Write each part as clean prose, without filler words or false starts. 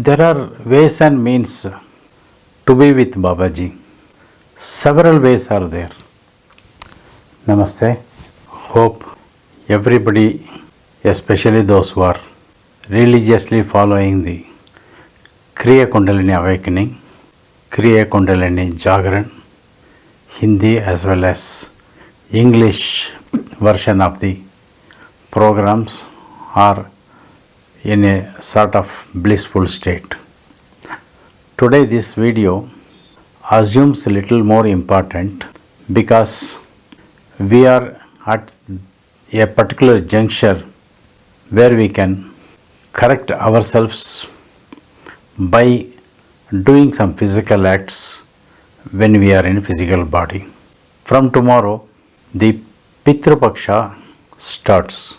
There are ways and means to be with Babaji. Several ways are there. Namaste. Hope everybody, especially those who are religiously following the Kriya Kundalini Awakening, Kriya Kundalini Jagran, Hindi as well as English version of the programs are in a sort of blissful state. Today this video assumes a little more important because we are at a particular juncture where we can correct ourselves by doing some physical acts when we are in physical body. From tomorrow the Pitru Paksha starts.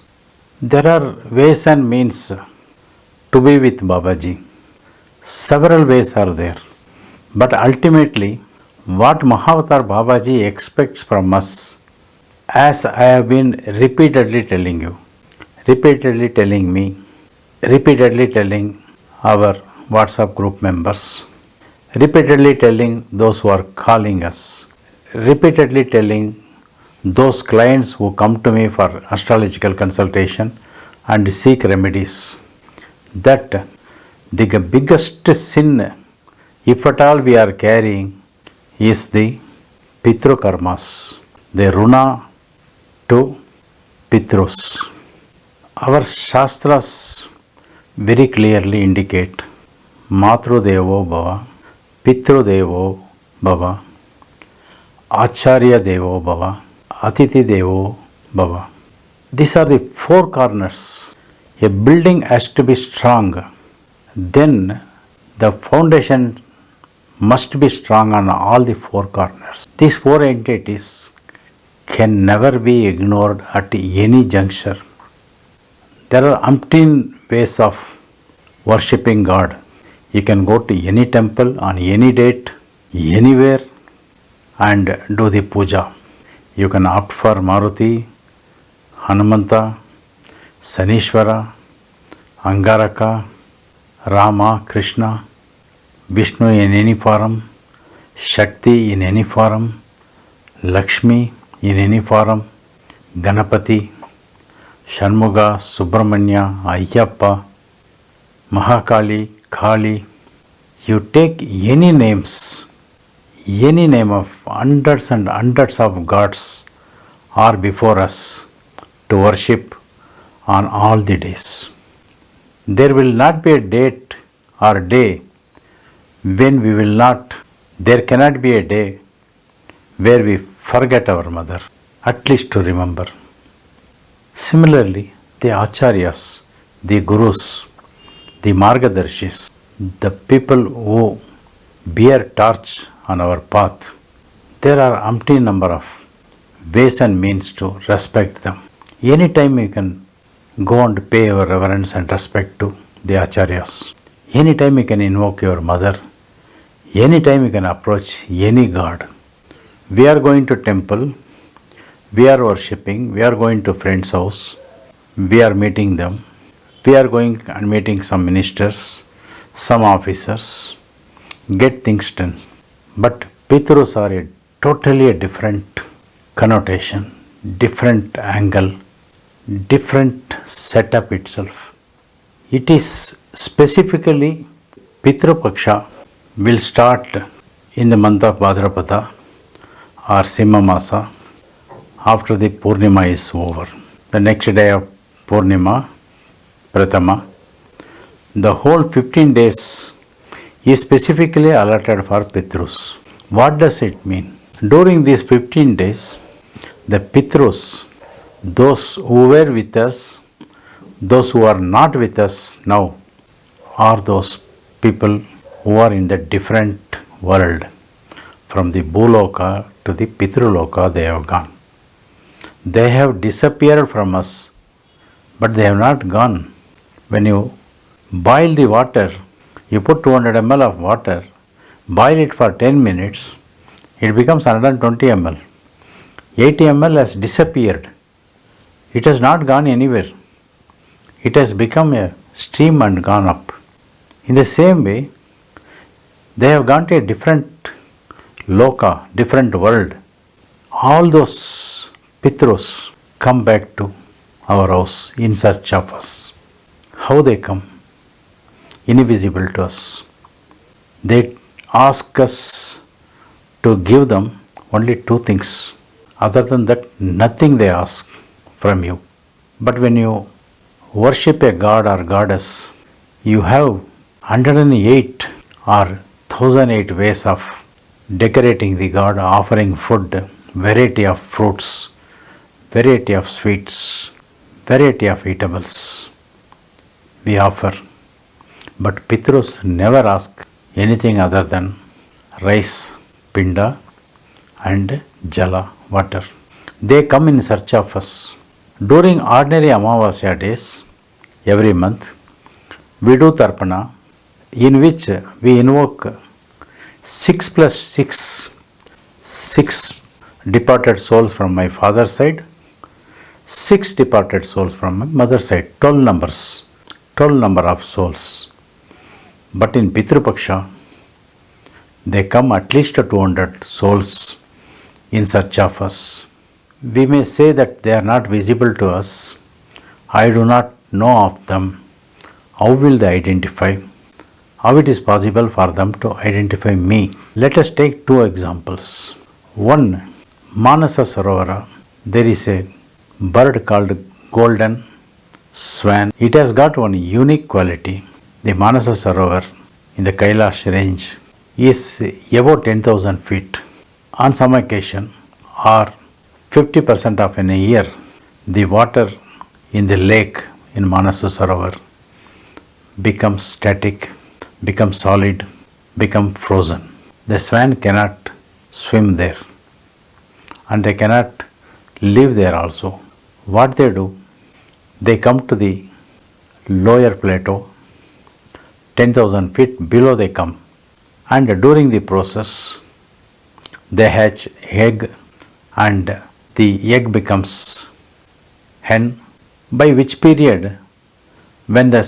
There are ways and means to be with Babaji. Several ways are there. But ultimately, what Mahavatar Babaji expects from us, as I have been repeatedly telling you, repeatedly telling me, repeatedly telling our WhatsApp group members, repeatedly telling those who are calling us, repeatedly telling those clients who come to me for astrological consultation and seek remedies, that the biggest sin, if at all we are carrying, is the Pitru Karmas, the Runa to Pitrus. Our Shastras very clearly indicate Matru Devo Bhava, Pitru Devo Bhava, Acharya Devo Bhava, Atiti Devo Bhava. These are the four corners. A building has to be strong, then the foundation must be strong on all the four corners. These four entities can never be ignored at any juncture. There are umpteen ways of worshipping God. You can go to any temple on any date, anywhere, and do the puja. You can opt for Maruti, Hanumanta, Sanishwara, Angaraka, Rama, Krishna, Vishnu in any form, Shakti in any form, Lakshmi in any form, Ganapati, Shanmuga, Subramanya, Ayyappa, Mahakali, Kali. You take any names, any name of hundreds and hundreds of gods are before us to worship on all the days. There will not be a date or day when we will not, there cannot be a day where we forget our mother, at least to remember. Similarly, the Acharyas, the Gurus, the Margadarshis, the people who bear torch on our path, there are umpteen number of ways and means to respect them. Anytime you can go and pay your reverence and respect to the Acharyas. Anytime you can invoke your mother. Anytime you can approach any god. We are going to temple. We are worshipping. We are going to friend's house. We are meeting them. We are going and meeting some ministers, some officers. Get things done. But Pitrus are a totally a different connotation, different angle, different setup itself. It is specifically Pitru Paksha will start in the month of Bhadrapada or Simha Masa after the Purnima is over. The next day of Purnima, Prathama, the whole 15 days is specifically allotted for Pitrus. What does it mean? During these 15 days, the Pitrus, those who were with us, those who are not with us now, are those people who are in the different world. From the Bhuloka to the Pitruloka they have gone. They have disappeared from us, but they have not gone. When you boil the water, you put 200 ml of water, boil it for 10 minutes, it becomes 120 ml. 80 ml has disappeared. It has not gone anywhere. It has become a stream and gone up. In the same way, they have gone to a different loka, different world. All those Pitros come back to our house in search of us. How they come? Invisible to us. They ask us to give them only two things. Other than that, nothing they ask from you. But when you worship a god or goddess, you have 108 or 1008 ways of decorating the god, offering food, variety of fruits, variety of sweets, variety of eatables we offer. But Pitros never ask anything other than rice, pinda, and jala, water. They come in search of us. During ordinary Amavasya days, every month, we do Tarpana, in which we invoke 6 plus 6, 6 departed souls from my father's side, 6 departed souls from my mother's side, 12 numbers, 12 number of souls. But in Pitrupaksha, they come at least 200 souls in search of us. We may say that they are not visible to us. I do not know of them. How will they identify? How it is possible for them to identify me? Let us take two examples. One, Manasa Sarovara, there is a bird called golden swan. It has got one unique quality. The Manasa Sarovar in the Kailash range is about 10,000 feet. On some occasion, or 50% of in a year, the water in the lake in Manasa Sarovar becomes static, becomes solid, becomes frozen. The swan cannot swim there and they cannot live there also. What they do, they come to the lower plateau, 10,000 feet below they come, and during the process they hatch egg and the egg becomes hen, by which period when the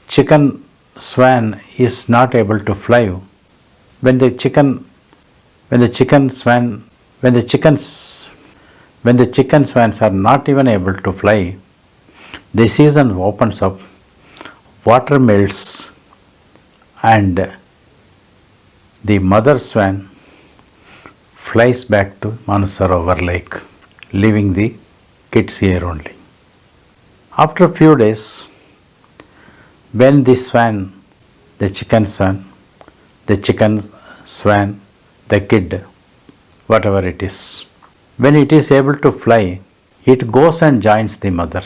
chicken swan is not able to fly, when the chicken swans are not even able to fly, the season opens up, water melts, and the mother swan flies back to Manasarovar lake, leaving the kids here only. After a few days, when the swan, the chicken swan, the kid, whatever it is, when it is able to fly, it goes and joins the mother.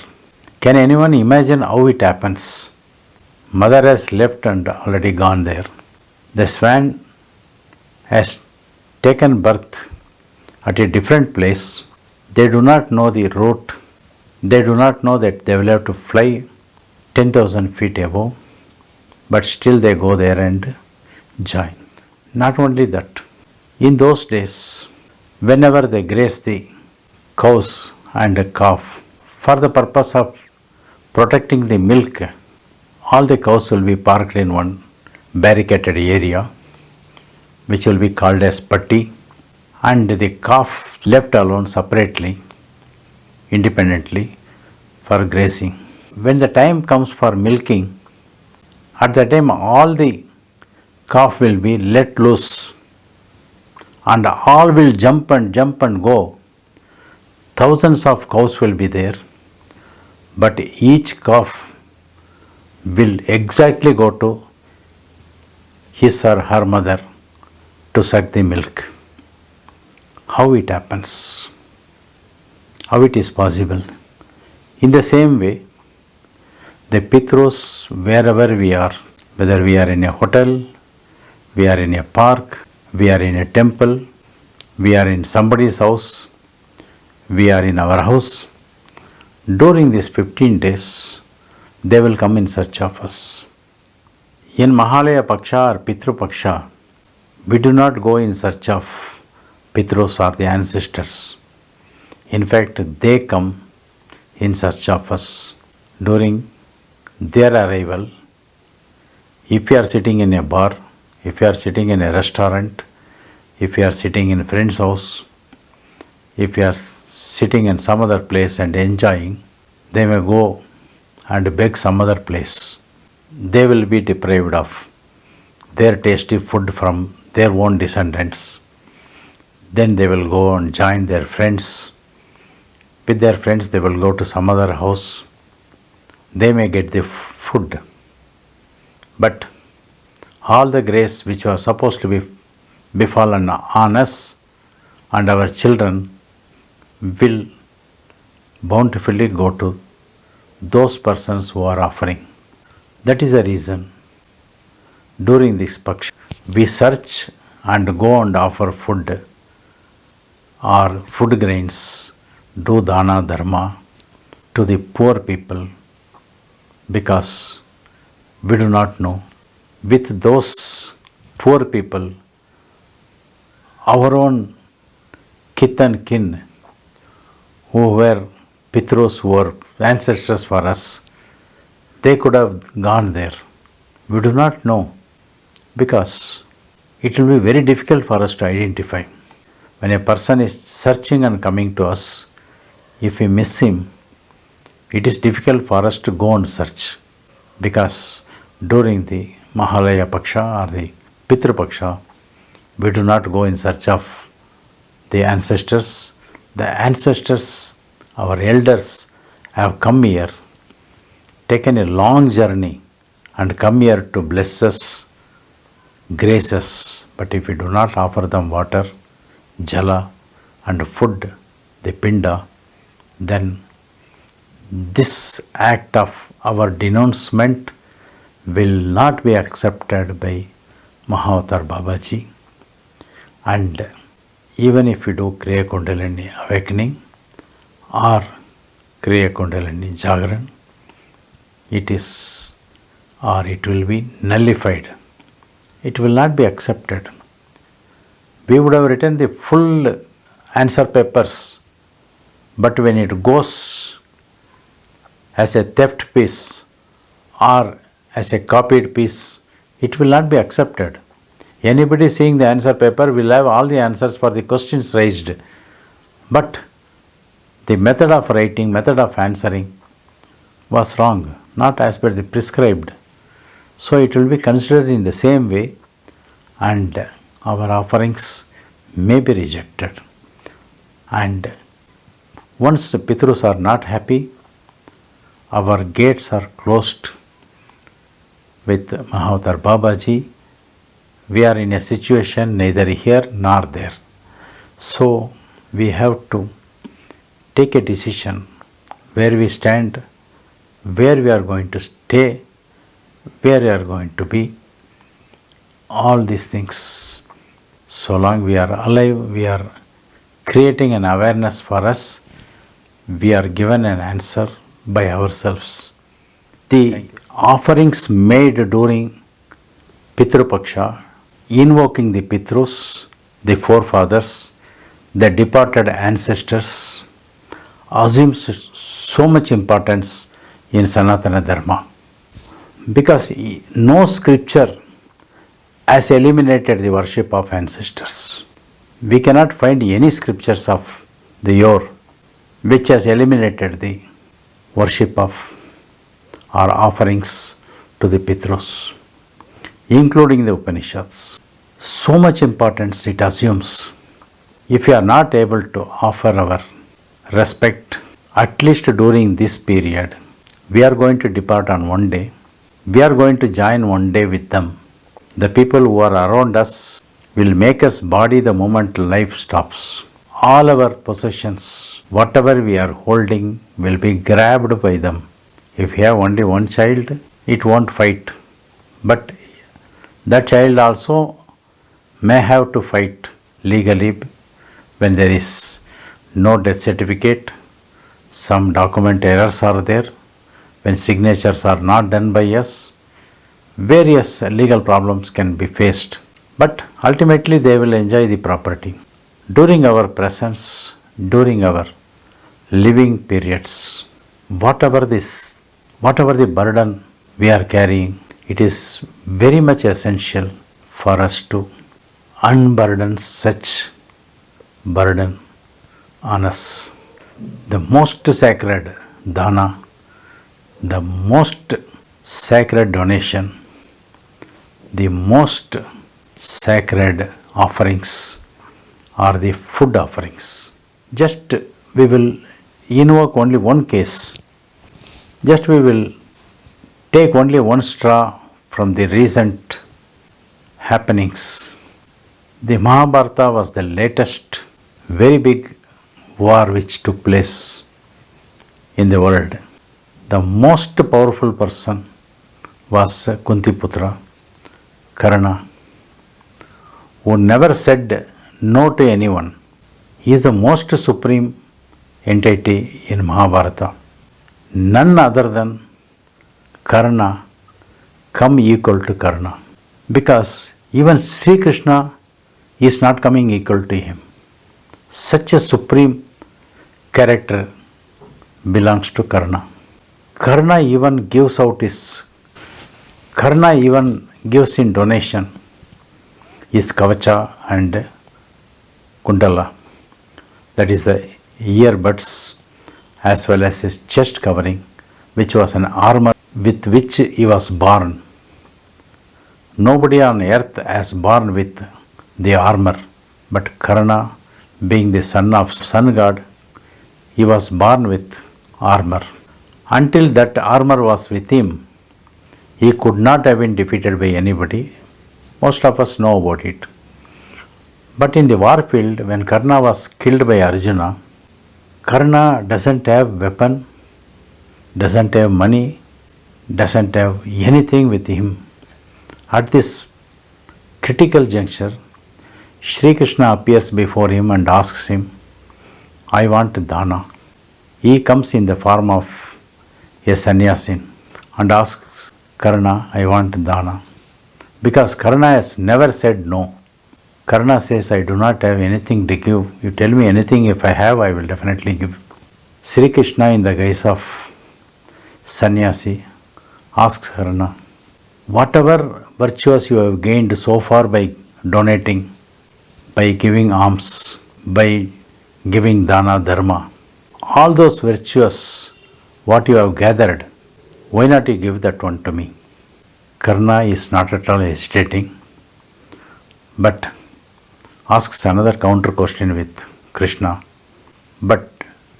Can anyone imagine how it happens? Mother has left and already gone there. The swan has taken birth at a different place. They do not know the route. They do not know that they will have to fly 10,000 feet above, but still they go there and join. Not only that, in those days, whenever they graze the cows and calf, for the purpose of protecting the milk, all the cows will be parked in one barricaded area, which will be called as patti, and the calf left alone separately, independently for grazing. When the time comes for milking, at that time all the calf will be let loose and all will jump and go. Thousands of cows will be there, but each calf will exactly go to his or her mother to suck the milk. How it happens? How it is possible? In the same way, the Pitros, wherever we are, whether we are in a hotel, we are in a park, we are in a temple, we are in somebody's house, we are in our house, during these 15 days, they will come in search of us. In Mahalaya Paksha or Pitru Paksha, we do not go in search of Pitros or the ancestors. In fact, they come in search of us. During their arrival, If you are sitting in a bar, if you are sitting in a restaurant, if you are sitting in a friend's house, if you are sitting in some other place and enjoying, they may go and beg some other place. They will be deprived of their tasty food from their own descendants. Then they will go and join their friends. With their friends, they will go to some other house. They may get the food. But all the grace which was supposed to be befallen on us and our children will bountifully go to those persons who are offering. That is the reason during this Paksha we search and go and offer food or food grains, do dana dharma to the poor people, because we do not know. With those poor people, our own kith and kin who were Pitrus, who were ancestors for us, they could have gone there. We do not know, because it will be very difficult for us to identify. When a person is searching and coming to us, if we miss him, it is difficult for us to go and search, because during the Mahalaya Paksha or the Pitru Paksha, we do not go in search of the ancestors. The ancestors, our elders, have come here, taken a long journey and come here to bless us, grace us. But if we do not offer them water, jala and food, the pinda, then this act of our denouncement will not be accepted by Mahavatar Babaji. And even if we do Kriya Kundalini awakening or Kriya Kundalini Jagran, it will be nullified. It will not be accepted. We would have written the full answer papers, but when it goes as a theft piece or as a copied piece, it will not be accepted. Anybody seeing the answer paper will have all the answers for the questions raised, but the method of writing, method of answering was wrong, not as per the prescribed. So it will be considered in the same way, and our offerings may be rejected. And once the Pitrus are not happy, our gates are closed with Mahavatar Babaji. We are in a situation neither here nor there. So we have to take a decision where we stand, where we are going to stay, where we are going to be. All these things, so long we are alive, we are creating an awareness for us, we are given an answer by ourselves. The offerings made during Pitru Paksha, invoking the Pitrus, the forefathers, the departed ancestors, assumes so much importance in Sanatana Dharma, because no scripture has eliminated the worship of ancestors. We cannot find any scriptures of the Yor which has eliminated the worship of or offerings to the Pitrus, including the Upanishads. So much importance it assumes. If we are not able to offer our respect, at least during this period, we are going to depart on one day. We are going to join one day with them. The people who are around us will make us body the moment life stops. All our possessions, whatever we are holding, will be grabbed by them. If you have only one child, it won't fight. But that child also may have to fight legally when there is no death certificate, some document errors are there, when signatures are not done by us, various legal problems can be faced. But ultimately they will enjoy the property. During our presence, during our living periods, whatever the burden we are carrying, It is very much essential for us to unburden such burden on us. The most sacred dana, the most sacred donation, the most sacred offerings are the food offerings. Just we will invoke only one case. Just we will take only one straw from the recent happenings. The Mahabharata was the latest very big war which took place in the world. The most powerful person was Kunti Putra, Karna, who never said no to anyone. He is the most supreme entity in Mahabharata. None other than Karna come equal to Karna, because even Sri Krishna is not coming equal to him. Such a supreme character belongs to Karna. Karna even gives in donation his kavacha and kundala, that is the earbuds, as well as his chest covering, which was an armor with which he was born. Nobody on earth has born with the armor, but Karna, being the son of sun god, he was born with armor. Until that armor was with him, he could not have been defeated by anybody. Most of us know about it. But in the war field, when Karna was killed by Arjuna, Karna doesn't have weapon, doesn't have money, doesn't have anything with him. At this critical juncture, Sri Krishna appears before him and asks him, I want dana. He comes in the form of a sannyasin and asks Karna, I want dana. Because Karna has never said no. Karna says, I do not have anything to give. You tell me anything, if I have, I will definitely give. Sri Krishna, in the guise of sannyasi, asks Karna, whatever virtues you have gained so far by donating, by giving alms, by giving dana dharma, all those virtues, what you have gathered, why not you give that one to me? Karna is not at all hesitating, but asks another counter question with Krishna. But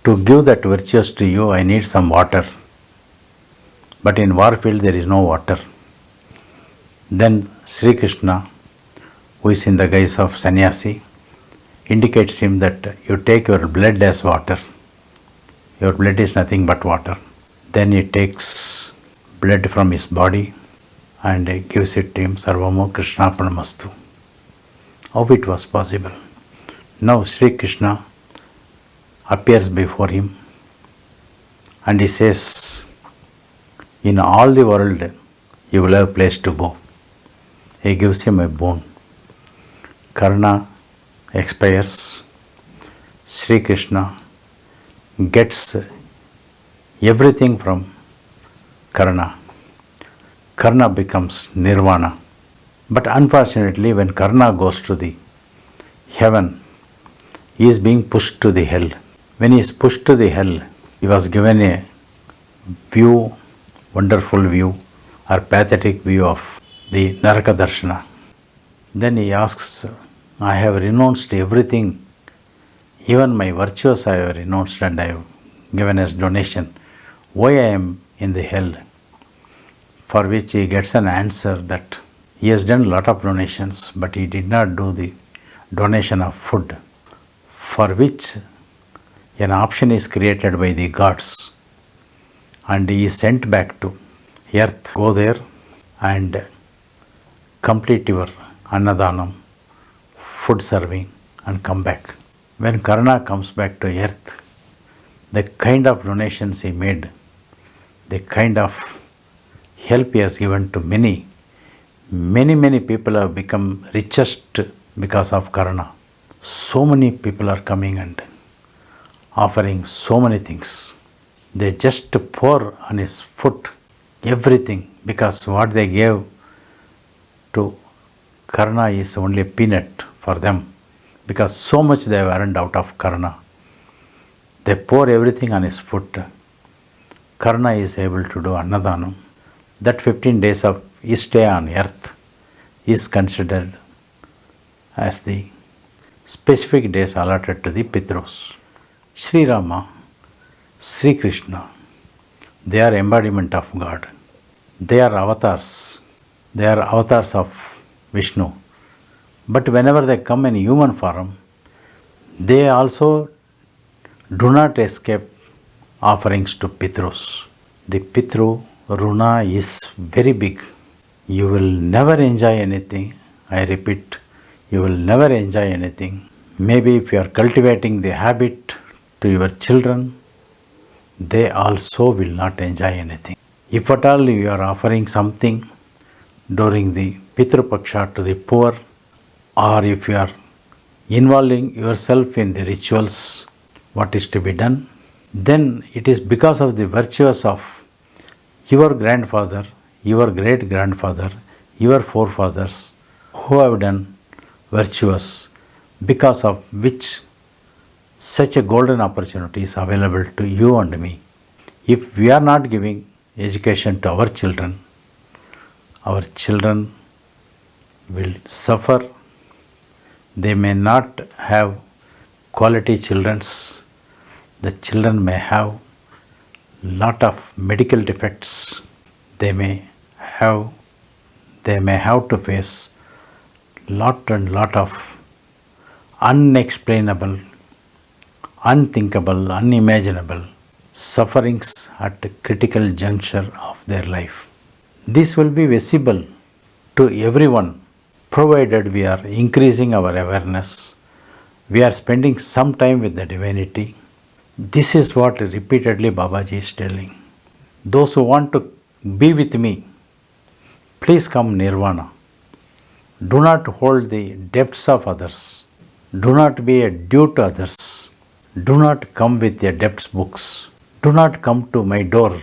to give that virtues to you, I need some water. But in war field there is no water. Then Sri Krishna, who is in the guise of sannyasi, indicates him that you take your blood as water. Your blood is nothing but water. Then he takes blood from his body and gives it to him, Sarvamo Krishnarpanamastu. How it was possible? Now Sri Krishna appears before him and he says, in all the world you will have a place to go. He gives him a boon. Karna expires. Sri Krishna gets everything from Karna. Karna becomes nirvana. But unfortunately, when Karna goes to the heaven, he is being pushed to the hell. When he is pushed to the hell, he was given a view, wonderful view or pathetic view of the Naraka Darshana. Then he asks, I have renounced everything, even my virtues I have renounced and I have given as donation. Why I am in the hell? For which he gets an answer that he has done a lot of donations, but he did not do the donation of food, for which an option is created by the gods. And he is sent back to earth. Go there and complete your Annadanam, food serving, and come back. When Karna comes back to earth, the kind of donations he made, the kind of help he has given to many people have become richest because of Karna. So many people are coming and offering so many things. They just pour on his foot everything, because what they gave to Karna is only a peanut for them, because so much they have earned out of Karna. They pour everything on his foot. Karna is able to do Annadanam. That 15 days of his stay on earth is considered as the specific days allotted to the Pitrus. Sri Rama, Sri Krishna, they are embodiment of God. They are avatars. They are avatars of Vishnu. But whenever they come in human form, they also do not escape offerings to Pitrus. The Pitru Runa is very big. You will never enjoy anything. I repeat, you will never enjoy anything. Maybe if you are cultivating the habit to your children, they also will not enjoy anything. If at all you are offering something during the Pitru Paksha to the poor, or if you are involving yourself in the rituals, what is to be done, then it is because of the virtues of your grandfather, your great grandfather, your forefathers who have done virtuous, because of which such a golden opportunity is available to you and me. If we are not giving education to our children will suffer. They may not have quality childrens. The children may have lot of medical defects. They may have to face lot of unexplainable, unthinkable, unimaginable sufferings at a critical juncture of their life. This will be visible to everyone, provided we are increasing our awareness, we are spending some time with the divinity. This is what repeatedly Babaji is telling. Those who want to be with me, please come Nirvana. Do not hold the debts of others. Do not be a due to others. Do not come with your debts books. Do not come to my door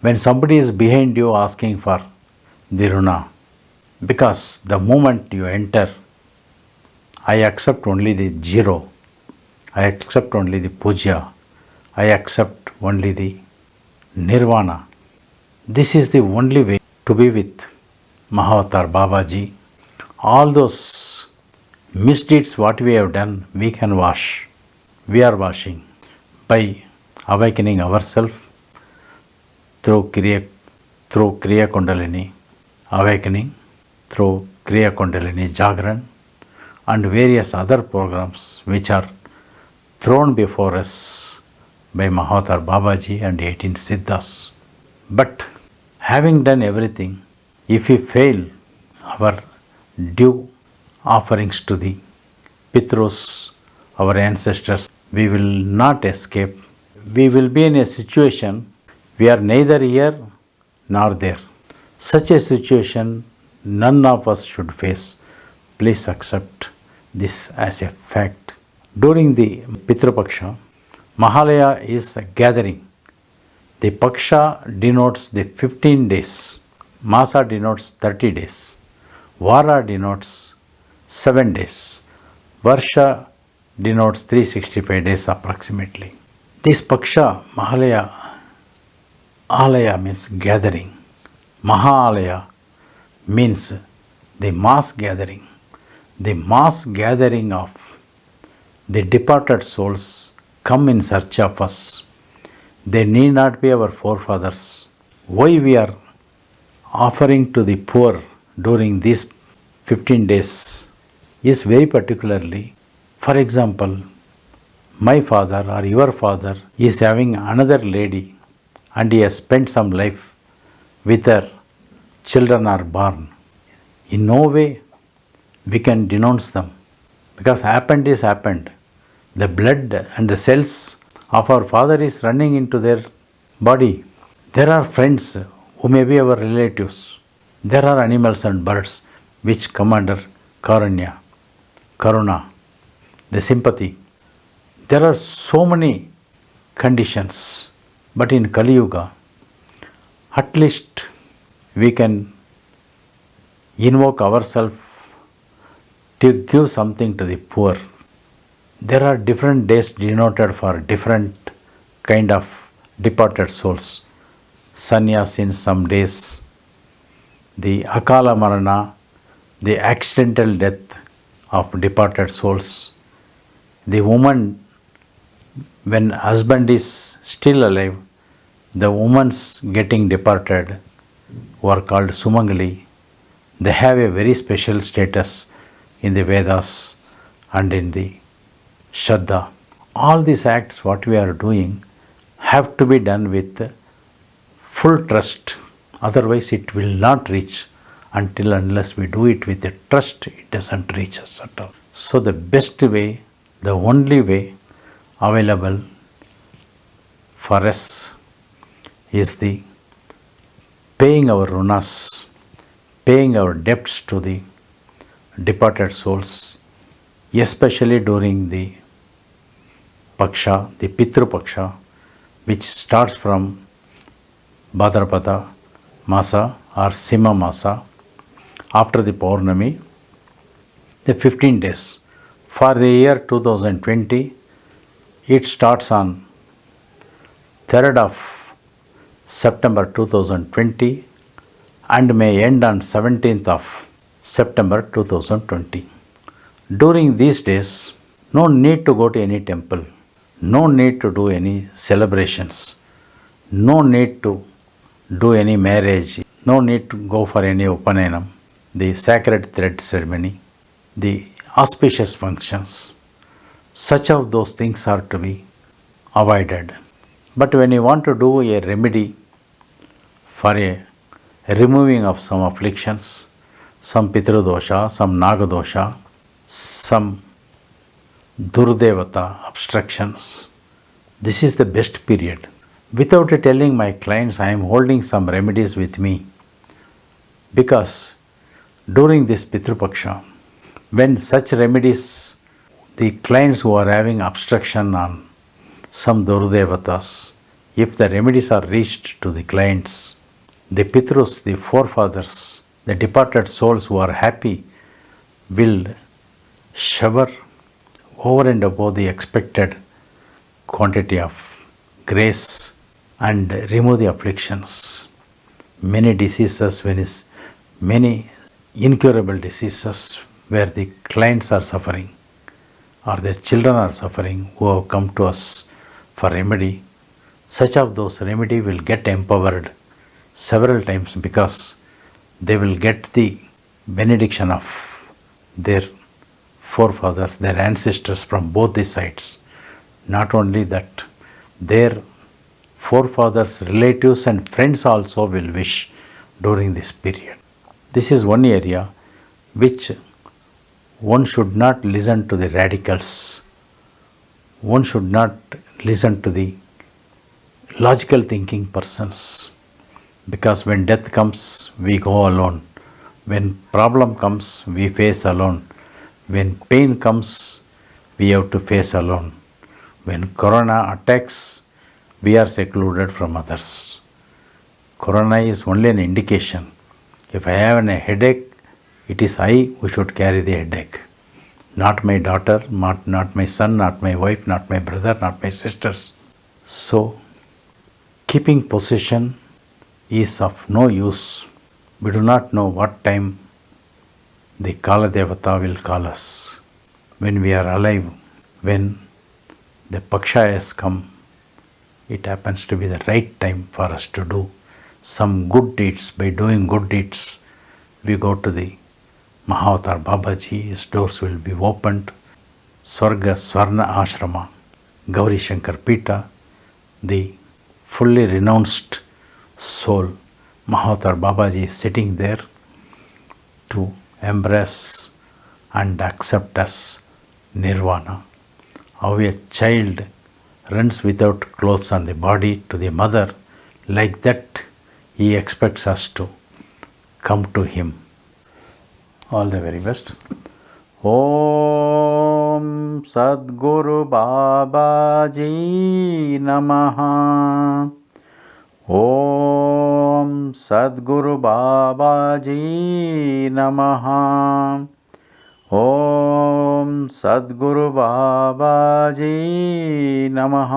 when somebody is behind you asking for the Runa. Because the moment you enter, I accept only the zero. I accept only the puja. I accept only the nirvana. This is the only way to be with Mahavatar Babaji. All those misdeeds what we have done, we can wash. We are washing by awakening ourselves through Kriya Kundalini awakening, through Kriya Kundalini Jagran, and various other programs which are thrown before us by Mahavatar Babaji and 18 Siddhas. But having done everything, if we fail our due offerings to the Pitrus, our ancestors, we will not escape. We will be in a situation we are neither here nor there. Such a situation none of us should face. Please accept this as a fact. During the Pitru Paksha, Mahalaya is a gathering. The Paksha denotes the 15 days. Masa denotes 30 days. Vara denotes 7 days. Varsha denotes 365 days approximately. This Paksha, Mahalaya, Alaya means gathering. Mahalaya means the mass gathering. The mass gathering of the departed souls come in search of us. They need not be our forefathers. Why we are offering to the poor during these 15 days is very particularly, for example, my father or your father is having another lady and he has spent some life with her, children are born. In no way we can denounce them, because happened is happened. The blood and the cells of our father is running into their body. There are friends who may be our relatives. There are animals and birds which come under Karanya, Karuna, the sympathy. There are so many conditions, but in Kali Yuga, at least we can invoke ourselves to give something to the poor. There are different days denoted for different kind of departed souls. Sannyas in some days, the Akala Marana, the accidental death of departed souls. The woman, when husband is still alive, the woman's getting departed, who are called Sumangali, they have a very special status in the Vedas and in the Shraddha. All these acts, what we are doing, have to be done with full trust. Otherwise, it will not reach until unless we do it with a trust, it doesn't reach us at all. So, the best way, the only way available for us is the paying our runas, paying our debts to the departed souls, especially during the Paksha, the Pitru Paksha, which starts from Bhadrapada Masa or Sima Masa after the Paurnami, the 15 days. For the year 2020, it starts on 3rd of September 2020 and may end on 17th of September 2020. During these days, no need to go to any temple, no need to do any celebrations, no need to do any marriage, no need to go for any Upanayana, the sacred thread ceremony, the auspicious functions. Such of those things are to be avoided. But when you want to do a remedy for a removing of some afflictions, some Pitru-dosha, some Naga-dosha, some Durdevata obstructions, this is the best period. Without telling my clients, I am holding some remedies with me, because during this Pitru Paksha, when such remedies, the clients who are having obstruction on some Durdevatas, if the remedies are reached to the clients, the Pitrus, the forefathers, the departed souls who are happy will shower over and above the expected quantity of grace and remove the afflictions. Many diseases, many incurable diseases where the clients are suffering or their children are suffering who have come to us for remedy, such of those remedy will get empowered several times, because they will get the benediction of their forefathers, their ancestors from both the sides. Not only that, their forefathers, relatives and friends also will wish during this period. This is one area which one should not listen to the radicals. One should not listen to the logical thinking persons, because when death comes, we go alone. When problem comes, we face alone. When pain comes, we have to face alone. When corona attacks, we are secluded from others. Corona is only an indication. If I have a headache, it is I who should carry the headache. Not my daughter, not my son, not my wife, not my brother, not my sisters. So, keeping possession is of no use. We do not know what time the Kala Devata will call us. When we are alive, when the Paksha has come, it happens to be the right time for us to do some good deeds. By doing good deeds, we go to the Mahavatar Babaji, his doors will be opened. Swarga Swarna Ashrama, Gauri Shankar Pita, the fully renounced soul, Mahavatar Babaji is sitting there to embrace and accept as Nirvana. How a child runs without clothes on the body to the mother, like that he expects us to come to him. All the very best. Om Sadguru Babaji Namaha. Om सद्गुरु बाबाजी नमः। ओम सद्गुरु बाबाजी नमः।